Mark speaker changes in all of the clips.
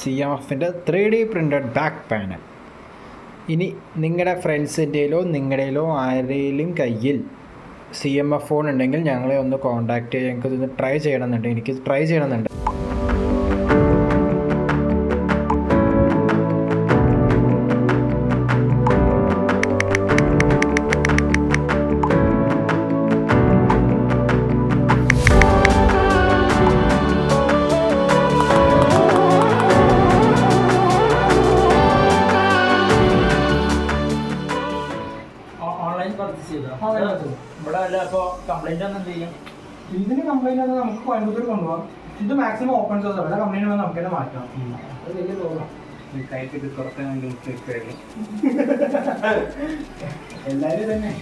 Speaker 1: CMFൻ്റെ 3D printed back panel. ഇനി നിങ്ങളുടെ ഫ്രണ്ട്സിൻ്റെയിലോ നിങ്ങളുടെയിലോ ആരുടെയും കയ്യിൽ CMF ഫോൺ ഉണ്ടെങ്കിൽ ഞങ്ങളെ ഒന്ന് കോൺടാക്റ്റ് ചെയ്യുക. ഞങ്ങൾക്കിതൊന്ന് ട്രൈ ചെയ്യണമെന്നുണ്ട്, എനിക്ക് ട്രൈ ചെയ്യണമെന്നുണ്ട്.
Speaker 2: ഇതിന് കംപ്ലൈന്റ് വന്നാൽ നമുക്ക് കോയമ്പത്തൂർ കൊണ്ടുപോകാം. ഇത് മാക്സിമം ഓപ്പൺ സോഴ്സ് ആണ്. കംപ്ലൈന്റ് വന്നാൽ നമുക്ക് തന്നെ മാറ്റാം. അത് വലിയ പ്രോബ്ലം. എല്ലാവരും തന്നെ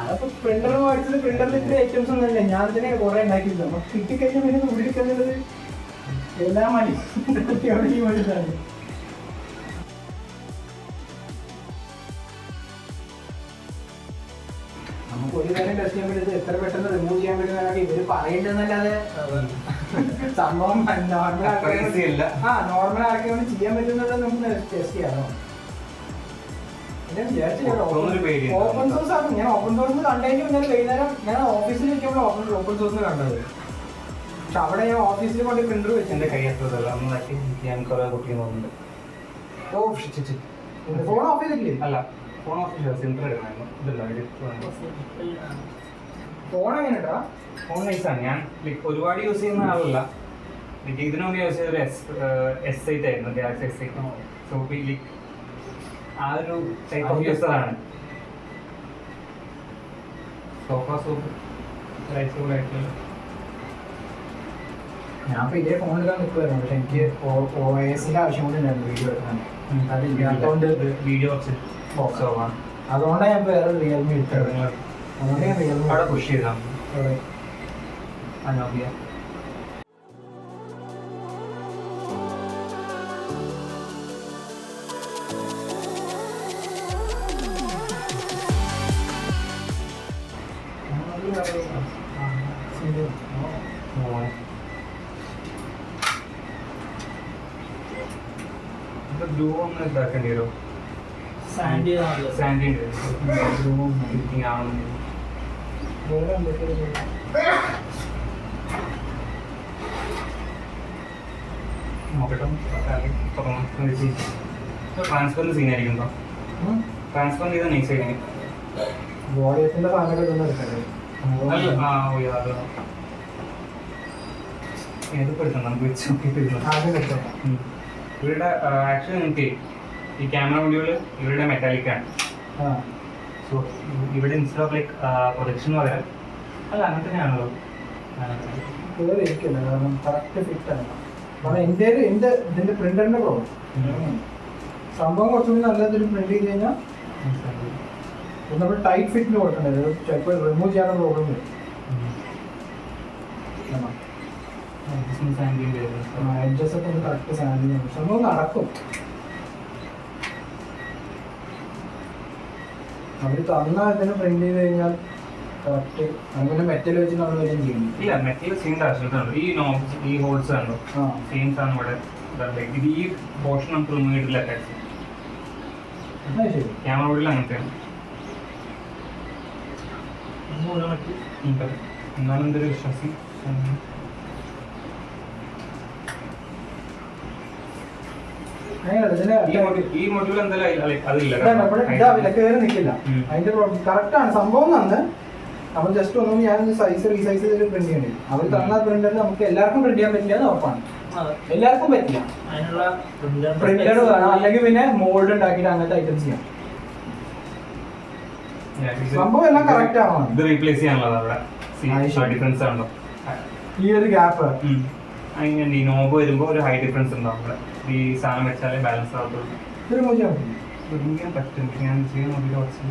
Speaker 2: അതപ്പോൾ പ്രിന്റർ മേടിച്ചത് പ്രിന്ററിൽ ഇത്ര ഐറ്റംസ് ഒന്നുമില്ല. ഞാൻ തന്നെ കുറെ ഉണ്ടാക്കിയില്ല. അപ്പൊ കിട്ടിക്കഴിഞ്ഞാൽ പിന്നെ ഉള്ളിക്കുന്നത് എല്ലാം മതി. കുട്ടിയോട് മേടിച്ചാണ്. നമുക്ക് ഒരു കാര്യം ടെസ്റ്റ് ചെയ്യാൻ പറ്റുന്നത് എത്ര പെട്ടെന്ന് റിമൂവ് ചെയ്യാൻ പറ്റുന്നതാണ് ഇവര് പറയേണ്ടതെന്നല്ലാതെ സംഭവം നോർമൽ ആർക്കാണ് ചെയ്യാൻ പറ്റുന്നത് നമുക്ക് ടെസ്റ്റ് ചെയ്യാമോ. ഓപ്പൺ സോഴ്സ് ആണ്. ഞാൻ ഓപ്പൺ സോഴ്സ് കണ്ടതിന് ഇന്നലെ വൈകുന്നേരം ഞാൻ ഓഫീസിൽ വെക്കുമ്പോൾ ഓപ്പൺ സോഴ്സ് കണ്ടത്. പക്ഷെ അവിടെ ഞാൻ ഓഫീസിൽ കൊണ്ട് പ്രിന്റർ വെച്ചു. എന്റെ കൈ ഞാൻ കുറെ കുട്ടി നോക്കുന്നുണ്ട്. ഫോൺ ഓഫ് ചെയ്തിട്ടില്ലേ? അല്ല, ഫോൺ ഓഫ് ചെയ്ത സെൻറ്റർ എടുക്കണമായിരുന്നു. ഫോൺ എങ്ങനെയാ? ഫോൺ നൈസാണ്. ഞാൻ ഒരുപാട് യൂസ് ചെയ്യുന്ന ആളല്ല. ഇതിനു മുന്നേ യൂസ് ചെയ്തൊരു S8 ആയിരുന്നു, ഗാലക്സി S8. സോ ആ ഒരു ടൈപ്പ് ഓഫ് യൂസറാണ്. സോഫ സൂപ്പ് ആയിട്ടുള്ള ഞാൻ ഇപ്പോൾ ഇതേ ഫോൺ എടുക്കാൻ നിൽക്കുമായിരുന്നു. പക്ഷെ എനിക്ക് OS-ന്റെ ആവശ്യം കൂടി ഉണ്ടായിരുന്നു വീഡിയോ എടുക്കാൻ. അതില്ലാത്തതുകൊണ്ട് വീഡിയോ കുറച്ച് ഫോക്കസാണ്. അതുകൊണ്ടാണ് ഞാൻ വേറെ റിയൽമി എടുത്തത്. അതുകൊണ്ട് ഞാൻ റിയൽമി അവിടെ പുഷ് ചെയ്താണ്. അനോബിയ ബ്ലൂ ഒന്ന് ഇതാക്കേണ്ടി വരുമോ? ട്രാൻസ്ഫറിന് സീനായിരിക്കും. ട്രാൻസ്ഫർ ചെയ്ത നൈസ് ആയിരിക്കും. വോളിയത്തിന്റെ ഏതൊക്കെ എടുക്കണം നമുക്ക് വെച്ച് നോക്കിയിട്ട്. ഇവരുടെ ആക്ച്വലി നിങ്ങൾക്ക് ഈ ക്യാമറ മൊഡ്യൂള് ഇവരുടെ മെറ്റാലിക്കാണ്. സോ ഇവിടെ ഇൻസ്റ്റഡ് ഓഫ് പ്രൊജക്ഷൻ എന്ന് പറയാം. അല്ല, അങ്ങനെ തന്നെയാണല്ലോ. കാരണം കറക്റ്റ് ഫിറ്റാണ്. കാരണം ഇതിൻ്റെ പ്രിന്ററിൻ്റെ പ്രോബ്ലം സംഭവം കുറച്ചുകൂടി നല്ലതൊരു പ്രിന്റ് ചെയ്ത് കഴിഞ്ഞാൽ നമ്മൾ ടൈറ്റ് ഫിറ്റിന് കൊടുക്കണ്ടത് ചിലപ്പോൾ റിമൂവ് ചെയ്യാനുള്ള പ്രോബ്ലം വരും. അഡ്ജസ്റ്റ് ഒക്കെ ഒന്ന് കറക്റ്റ് സാൻഡ് ചെയ്യാൻ സംഭവം നടക്കും. അവർ തന്ന ഇതിന് പ്രിന്റ് ചെയ്ത് കഴിഞ്ഞാൽ കറക്റ്റ് അങ്ങനെ മെറ്റൽ വെച്ച് നമ്മൾ വരും ചെയ്യുന്നു. ഇല്ല, മെറ്റൽ ചെയ്യേണ്ട ആവശ്യമുണ്ട്. ഈ ഹോൾസ് ആണല്ലോ സെയിം സാധനം ഇവിടെ. ഇത് ഈ പോർഷൻ നമുക്ക് റിമൂവ് ചെയ്തിട്ടില്ല. ശരി, ക്യാമറ ബോർഡിൽ അങ്ങനത്തെയാണ്. എന്നാലും എന്തൊരു വിശ്വാസം. ഈ മൊഡ്യൂൾ എന്തായാലും കയറി നിൽക്കില്ല. അതിന്റെ കറക്റ്റാണ് സംഭവം. നന്ന് നമ്മൾ ജസ്റ്റ് ഒന്നും ഞാൻ സൈസ് റീസൈസ് ചെയ്ത് പ്രിന്റ് ചെയ്യേണ്ടി. അവർ തന്ന പ്രിന്ററിൽ നമുക്ക് എല്ലാവർക്കും പ്രിന്റ് ചെയ്യാൻ പറ്റില്ല എന്ന് ഉറപ്പാണ്. എല്ലാവർക്കും പറ്റില്ല. പ്രിന്റർ വേണം, അല്ലെങ്കിൽ പിന്നെ മോൾഡ് ഉണ്ടാക്കിയിട്ട് അങ്ങനത്തെ ഐറ്റംസ് ചെയ്യാം. സംഭവം എല്ലാം കറക്റ്റ് ആവണം. ഇത് റീപ്ലേസ് ചെയ്യാനുള്ളതാണ്. ഈ ഒരു ഗ്യാപ്പ് അങ്ങനെ ഈ നോബ് വരുമ്പോൾ ഒരു ഹൈ ഡിഫറൻസ് ഉണ്ടാവും. ഈ സാധനം വെച്ചാലേ ബാലൻസ് ആവത്തുള്ളൂ. റിമൂവ് പറ്റും. ഞാൻ ചെയ്യാൻ നോക്കി കുറച്ച്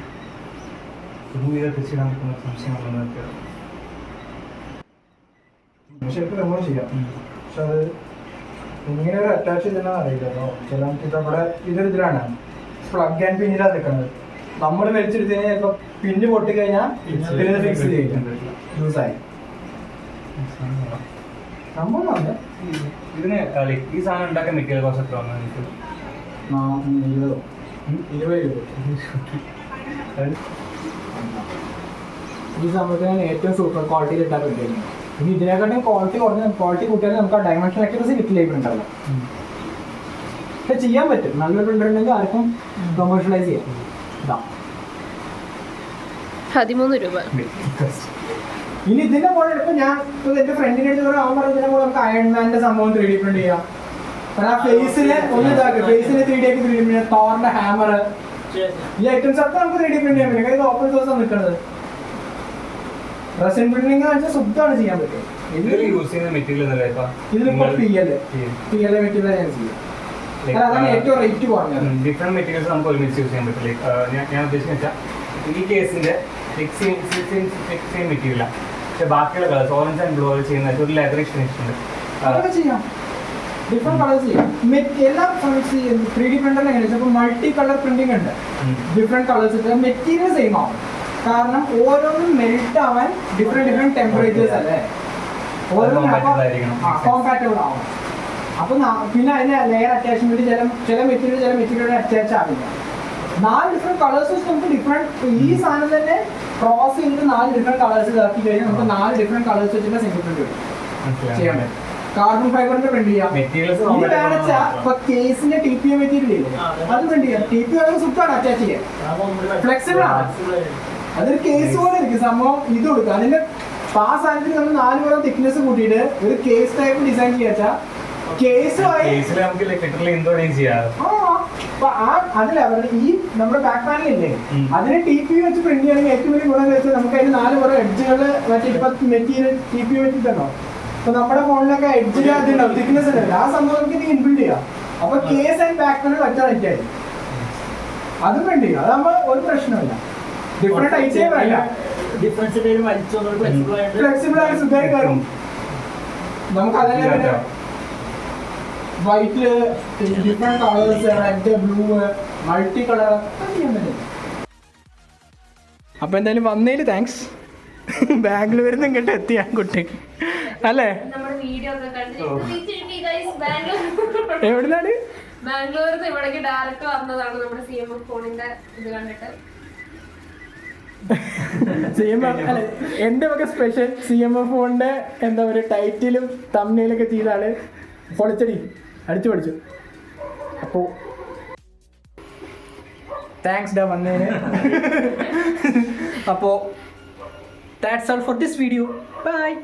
Speaker 2: റിമൂവ് ചെയ്താൽ തിരിച്ചിടാൻ പറ്റുന്ന സംശയമുള്ളതൊക്കെ ശരിക്കും റിമൂവ് ചെയ്യാം. പക്ഷെ അത് ഇങ്ങനെ ഒരു അറ്റാച്ച് ചെയ്തെന്നാ അറിയില്ലല്ലോ. ചില നമ്മുടെ ഇതിലാണ് പ്ലഗ് ആൻഡ് പിന്നിലാണ് നിൽക്കുന്നത്. നമ്മൾ വലിച്ചെടുത്ത് കഴിഞ്ഞാൽ ചിലപ്പോൾ പിന്ന് പൊട്ടിക്കഴിഞ്ഞാൽ പിന്നെ ഫിക്സ് ചെയ്യും. ലൂസായി സംഭവം വന്ന്
Speaker 3: ഇതിന് ഈ സാധനം ഉണ്ടാക്കാൻ മെറ്റീരിയൽ കോസ്റ്റ് എത്ര വന്നു എനിക്ക്
Speaker 2: 20 രൂപ. ഈ സംഭവത്തിന് ഏറ്റവും സൂപ്പർ ക്വാളിറ്റിയിൽ ഇട്ടാൽ പറ്റും. ഇനി ഇതിനെക്കാട്ടും ക്വാളിറ്റി കൂട്ടിയാൽ നമുക്ക് ആ ഡയമെൻഷൻ അക്യൂറസി കിട്ടില്ല ഉണ്ടാവില്ല. പക്ഷെ ചെയ്യാൻ പറ്റും. നല്ലൊരു പ്രിന്റർ ഉണ്ടെങ്കിൽ ആർക്കും കൊമേഴ്ഷ്യലൈസ് ചെയ്യാം. ഇതാ
Speaker 4: 13 രൂപ.
Speaker 2: ഇനി ഇതിന്റെ കൂടെ ഇപ്പൊ ഞാൻ എന്റെ ഫ്രണ്ടിന്റെ അടുത്ത് അവൻ പറഞ്ഞതിന്റെ കൂടെ നമുക്ക് അയൺമാന്റെ സംഭവം 3D പ്രിന്റ് ചെയ്യാം. കാരണം ആ ഫേസിന് ഒന്ന് ഇതാക്കി ഫേസിന് 3D ആക്കി 3D പ്രിന്റ് ചെയ്യാം. തോറിന്റെ ഹാമർ ഈ ഐറ്റംസ് ഒക്കെ നമുക്ക് 3D പ്രിന്റ് ചെയ്യാൻ പറ്റും. ഇത് ഓപ്പൺ സോഴ്സ് ആണ് നിൽക്കുന്നത്. റെസിൻ പ്രിന്റിംഗ് വെച്ചാൽ ശുദ്ധമാണ് ചെയ്യാൻ പറ്റും.
Speaker 3: യൂസ് ചെയ്യുന്ന മെറ്റീരിയൽ
Speaker 2: ഇതിലിപ്പോ PL മെറ്റീരിയൽ ഞാൻ ചെയ്യും. അതാണ് ഏറ്റവും റേറ്റ് കുറഞ്ഞത്.
Speaker 3: ഡിഫറെന്റ് മെറ്റീരിയൽസ് നമുക്ക് ഒരുമിച്ച് യൂസ് ചെയ്യാൻ പറ്റില്ല. ഞാൻ ഉദ്ദേശിക്കുന്നത് വെച്ചാൽ ഈ കേസിന്റെ സെയിം മെറ്റീരിയൽ പക്ഷെ ബാക്കിയുള്ള കളേഴ്സ് ഓറഞ്ച് ആൻഡ് ബ്ലൂ ചെയ്യുന്ന ഒരു ലെതറിഷ് ഫിനിഷ് ഉണ്ട്.
Speaker 2: അതൊക്കെ ചെയ്യാം. ഡിഫറെന്റ് കളേഴ്സ് ചെയ്യാം. എല്ലാം 3D പ്രിന്ററിൽ എങ്ങനെ വെച്ചാൽ മൾട്ടി കളർ പ്രിന്റിംഗ് ഉണ്ട്. ഡിഫറെന്റ് കളേഴ്സ് മെറ്റീരിയൽ സെയിം ആവും. കാരണം ഓരോന്നും മെൽറ്റ് ആവാൻ ഡിഫറെന്റ് ടെമ്പറേച്ചേഴ്സ് അല്ലേ, ഓരോന്നും കോമ്പാറ്റബിൾ ആവും. അപ്പൊ പിന്നെ അതിന് ലെയർ അറ്റാച്ച്മെന്റ് ചില മെറ്റീരിയൽ അറ്റാച്ച് ആവില്ല. 4 ഡിഫറെന്റ് കളേഴ്സ് വെച്ച് നമുക്ക് ഡിഫറെന്റ് ഈ സാധനം തന്നെ ക്രോസ് ചെയ്ത് 4 ഡിഫറെന്റ് കളേഴ്സ് ഇതാക്കി കഴിഞ്ഞാൽ നമുക്ക് 4 ഡിഫറെന്റ് കളേഴ്സ് വെച്ചിട്ട് സിംഗിൾ പ്രിന്റ് ചെയ്യാൻ പറ്റും. കാർബൺ ഫൈബറിന്റെ പ്രിന്റ് ചെയ്യാം. ഇനി വേണച്ചാ ഇപ്പൊ കേസിന്റെ TPO മെറ്റീരിയൽ ഇല്ലേ അത് പ്രിന്റ് ചെയ്യാം. TPO സൂപ്പറാണ് അറ്റാച്ച് ചെയ്യാൻ, ഫ്ലെക്സിബിൾ ആണ്. അതൊരു കേസ് പോലെ ഇരിക്കും സംഭവം. ഇത് കൊടുക്കുക അതിന്റെ ആ സാധനത്തിന് നമ്മൾ 4 പോലെ തിക്നെസ് കൂട്ടിയിട്ട് ഒരു കേസ് ടൈപ്പ് ഡിസൈൻ ചെയ്യാച്ചാ അതിൽ അവരുടെ ഈ നമ്മുടെ ബാക്ക് പാനൽ ഇല്ലേ അതിന് TPO വെച്ച് പ്രിന്റ് ചെയ്യണമെങ്കിൽ ഏറ്റവും വലിയ ഗുണം വെച്ചാൽ നമുക്ക് അതിന് 4 പോലെ എഡ്ജുകള് മറ്റേ ഇപ്പൊ മെറ്റീരിയൽ TPO വെച്ചിട്ടുണ്ടോ. അപ്പൊ നമ്മുടെ ഫോണിലൊക്കെ എഡ്ജിൽ അതുണ്ടാവും, തിക്നെസ് ഉണ്ടാവില്ല. ആ സംഭവം നമുക്ക് ഇൻബിൽഡ് ചെയ്യാം. അപ്പൊ കേസ് ആൻഡ് ബാക്ക് പാനൽ ഒറ്റ റേറ്റ് ആയി അതും പ്രിന്റ് ചെയ്യാം. അതാകുമ്പോ ഒരു പ്രശ്നമില്ല. ഡിഫറെന്റ് ഐറ്റം അല്ല, ഫ്ലെക്സിബിൾ ആയി സുഖമായി കയറും. നമുക്ക് അതല്ലേ white different colours red blue multi colour ചെയ്യാൻ പറ്റും. അപ്പൊ എന്തായാലും വന്നതിന് താങ്ക്സ്. ബാംഗ്ലൂരിൽ നിന്ന് ഇങ്ങോട്ട് എത്തിയാ കുട്ടി അല്ലേ? എവിടുന്നാണ്?
Speaker 4: ബാംഗ്ലൂരിൽ ഇവിടേക്ക് ഡയറക്റ്റ് വന്നതാണ് നമ്മുടെ CMF ഫോണിന്റെ ഇത് കണ്ടിട്ട്.
Speaker 2: എന്റെ ഒക്കെ സ്പെഷ്യൽ CMF ഫോണിന്റെ എന്താ പറയുക ടൈറ്റിലും തമ്മിലൊക്കെ ചെയ്താണ് പൊളിച്ചടി അടിച്ചു പഠിച്ചു. അപ്പോ താങ്ക്സ് ഡാ വന്നതിന്. അപ്പോ that's all for this video. Bye.